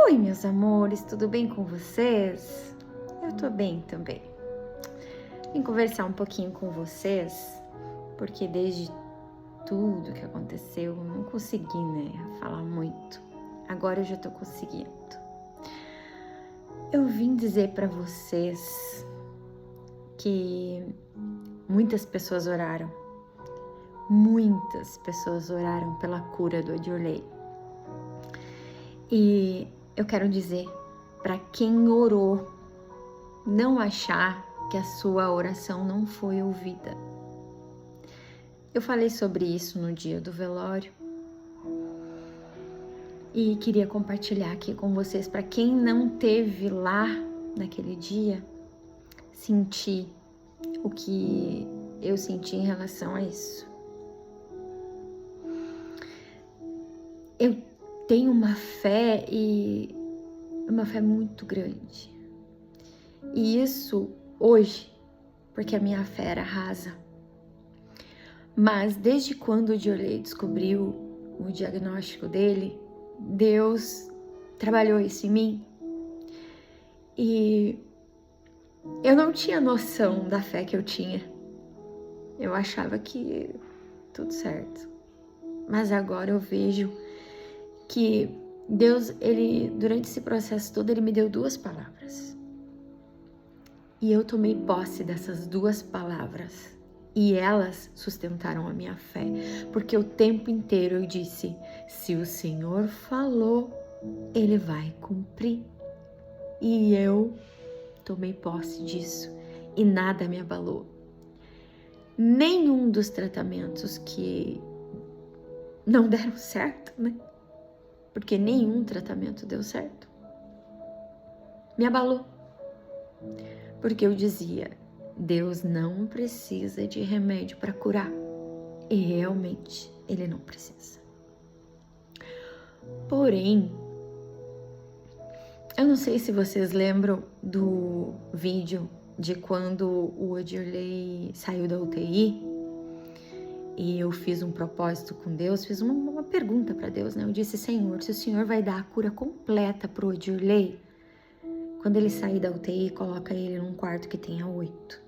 Oi, meus amores, tudo bem com vocês? Eu tô bem também. Vim conversar um pouquinho com vocês, porque desde tudo que aconteceu, eu não consegui, falar muito. Agora eu já tô conseguindo. Eu vim dizer pra vocês que muitas pessoas oraram pela cura do Odilei. E eu quero dizer para quem orou, não achar que a sua oração não foi ouvida. Eu falei sobre isso no dia do velório e queria compartilhar aqui com vocês, para quem não teve lá naquele dia, sentir o que eu senti em relação a isso. Eu tenho uma fé muito grande. E isso hoje, porque a minha fé era rasa. Mas desde quando o Odilei descobriu o diagnóstico dele, Deus trabalhou isso em mim. E eu não tinha noção da fé que eu tinha. Eu achava que tudo certo. Mas agora eu vejo que Deus, durante esse processo todo, Ele me deu 2 palavras. E eu tomei posse dessas 2 palavras. E elas sustentaram a minha fé. Porque o tempo inteiro eu disse, se o Senhor falou, Ele vai cumprir. E eu tomei posse disso. E nada me abalou. Nenhum dos tratamentos que não deram certo, porque nenhum tratamento deu certo, me abalou. Porque eu dizia, Deus não precisa de remédio para curar. E realmente, Ele não precisa. Porém, eu não sei se vocês lembram do vídeo de quando o Odilei saiu da UTI e eu fiz um propósito com Deus, fiz uma pergunta para Deus, Eu disse, Senhor, se o Senhor vai dar a cura completa pro Odilei, quando ele sair da UTI, coloca ele num quarto que tenha 8.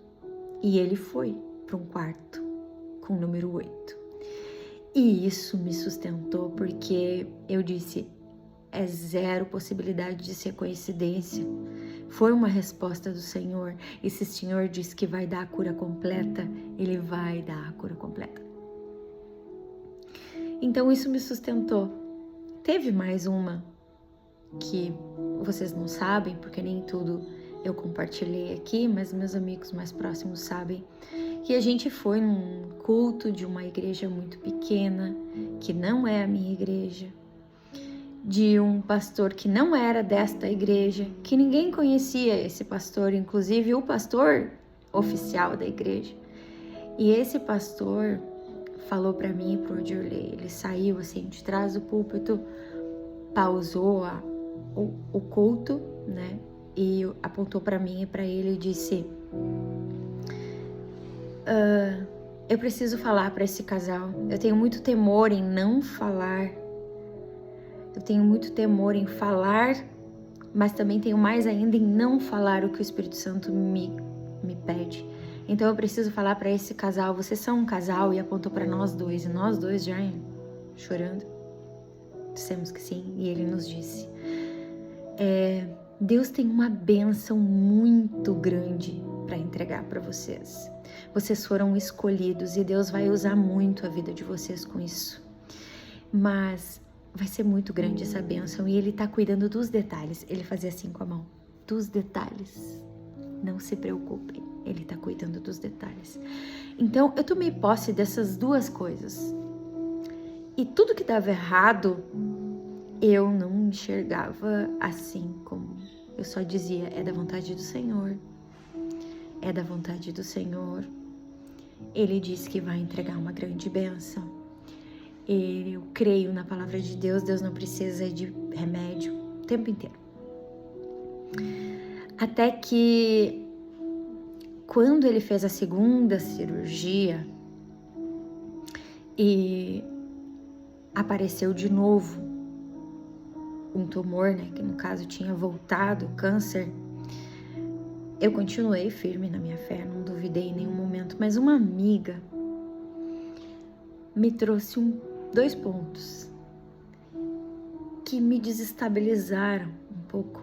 E ele foi para um quarto com o número 8. E isso me sustentou, porque eu disse, é 0 possibilidade de ser coincidência. Foi uma resposta do Senhor. E se o Senhor diz que vai dar a cura completa, Ele vai dar a cura completa. Então isso me sustentou. Teve mais uma que vocês não sabem, porque nem tudo eu compartilhei aqui, mas meus amigos mais próximos sabem, que a gente foi num culto de uma igreja muito pequena, que não é a minha igreja, de um pastor que não era desta igreja, que ninguém conhecia esse pastor, inclusive o pastor oficial da igreja. E esse pastor falou para mim e pro Odilei, ele saiu assim de trás do púlpito, pausou o culto, e apontou para mim e para ele e disse, eu preciso falar para esse casal, eu tenho muito temor em não falar, eu tenho muito temor em falar, mas também tenho mais ainda em não falar o que o Espírito Santo me pede. Então eu preciso falar para esse casal, vocês são um casal, e apontou para nós dois, e nós dois já chorando, dissemos que sim, e ele nos disse, Deus tem uma bênção muito grande para entregar para vocês. Vocês foram escolhidos e Deus vai usar muito a vida de vocês com isso. Mas vai ser muito grande essa bênção e Ele está cuidando dos detalhes. Ele fazia assim com a mão, dos detalhes. Não se preocupem, Ele está cuidando dos detalhes. Então eu tomei posse dessas 2 coisas. E tudo que dava errado, eu não enxergava assim como, eu só dizia, é da vontade do Senhor, é da vontade do Senhor. Ele disse que vai entregar uma grande bênção. Eu creio na palavra de Deus, Deus não precisa de remédio o tempo inteiro. Até que, quando ele fez a 2ª cirurgia e apareceu de novo um tumor, né, que no caso tinha voltado, câncer, eu continuei firme na minha fé, não duvidei em nenhum momento, mas uma amiga me trouxe 2 pontos que me desestabilizaram um pouco,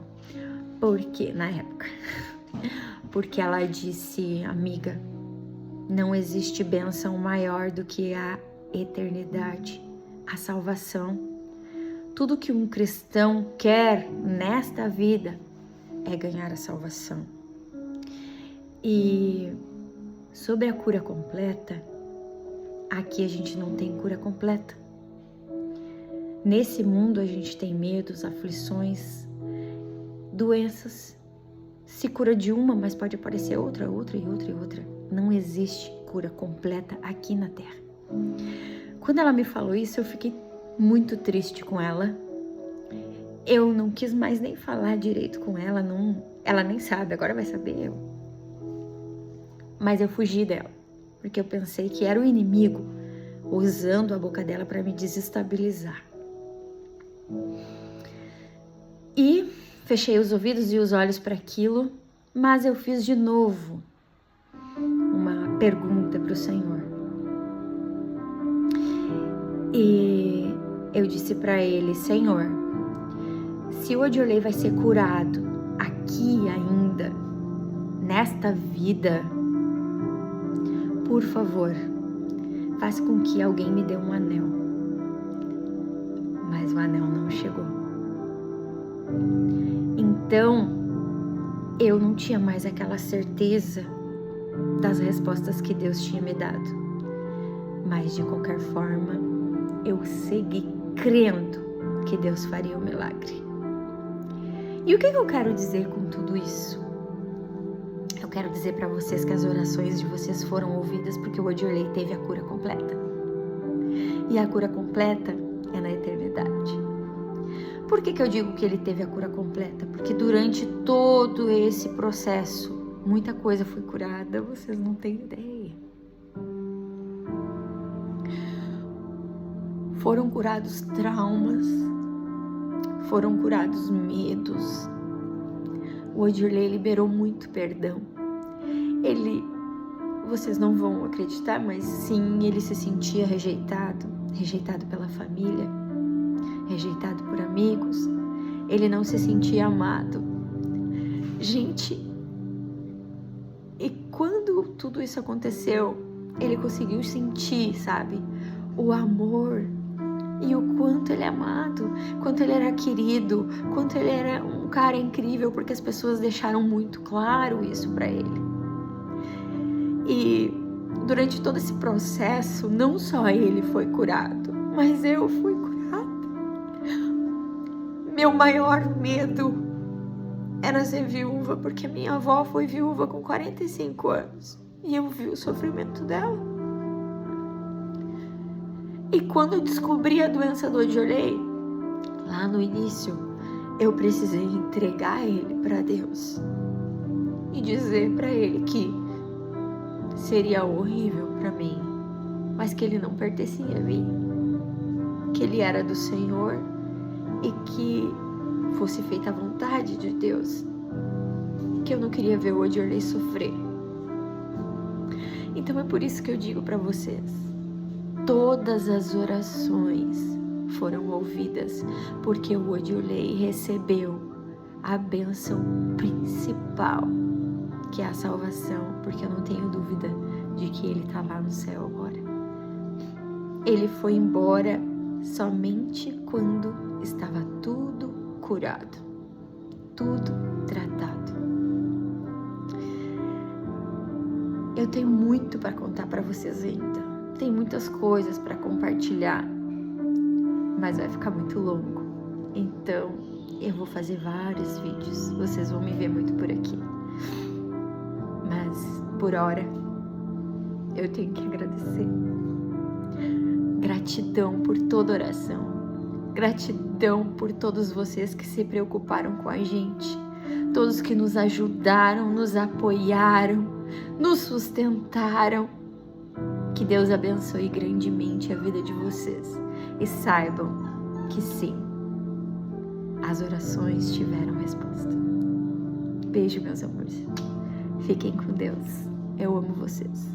porque na época, porque ela disse: amiga, não existe bênção maior do que a eternidade, a salvação. Tudo que um cristão quer nesta vida é ganhar a salvação. E sobre a cura completa, aqui a gente não tem cura completa. Nesse mundo a gente tem medos, aflições, doenças. Se cura de uma, mas pode aparecer outra. Não existe cura completa aqui na Terra. Quando ela me falou isso, eu fiquei muito triste com ela. Eu não quis mais nem falar direito com ela, ela nem sabe, agora vai saber. Mas eu fugi dela, porque eu pensei que era o inimigo usando a boca dela para me desestabilizar. E fechei os ouvidos e os olhos para aquilo, mas eu fiz de novo uma pergunta para o Senhor. E eu disse para ele: Senhor, se o Odiolei vai ser curado aqui ainda, nesta vida, por favor, faça com que alguém me dê um anel. Mas o anel não chegou. Então, eu não tinha mais aquela certeza das respostas que Deus tinha me dado. Mas, de qualquer forma, eu segui crendo que Deus faria o milagre. E o que eu quero dizer com tudo isso? Eu quero dizer para vocês que as orações de vocês foram ouvidas porque o Odiolei teve a cura completa. E a cura completa é na eternidade. Por que eu digo que ele teve a cura completa? Porque durante todo esse processo, muita coisa foi curada, vocês não têm ideia. Foram curados traumas, foram curados medos. O Odiolei liberou muito perdão. Vocês não vão acreditar, mas sim, ele se sentia rejeitado pela família, rejeitado por amigos. Ele não se sentia amado. Gente, e quando tudo isso aconteceu, ele conseguiu sentir, sabe, o amor e o quanto ele é amado, quanto ele era querido, quanto ele era um cara incrível, porque as pessoas deixaram muito claro isso para ele. E durante todo esse processo, não só ele foi curado, mas eu fui curada. Meu maior medo era ser viúva, porque minha avó foi viúva com 45 anos e eu vi o sofrimento dela. E quando eu descobri a doença do Odiolei, lá no início, eu precisei entregar ele para Deus e dizer para ele que seria horrível para mim, mas que ele não pertencia a mim, que ele era do Senhor e que fosse feita a vontade de Deus, que eu não queria ver o Odiolei sofrer. Então é por isso que eu digo para vocês, todas as orações foram ouvidas, porque o Odiolei recebeu a bênção principal, que é a salvação, porque eu não tenho dúvida de que ele está lá no céu agora. Ele foi embora somente quando estava tudo curado, tudo tratado. Eu tenho muito para contar para vocês ainda, tem muitas coisas para compartilhar, mas vai ficar muito longo. Então, eu vou fazer vários vídeos, vocês vão me ver muito por aqui. Mas, por hora, eu tenho que agradecer. Gratidão por toda oração. Gratidão por todos vocês que se preocuparam com a gente. Todos que nos ajudaram, nos apoiaram, nos sustentaram. Que Deus abençoe grandemente a vida de vocês. E saibam que sim, a as orações tiveram resposta. Beijo, meus amores. Fiquem com Deus. Eu amo vocês.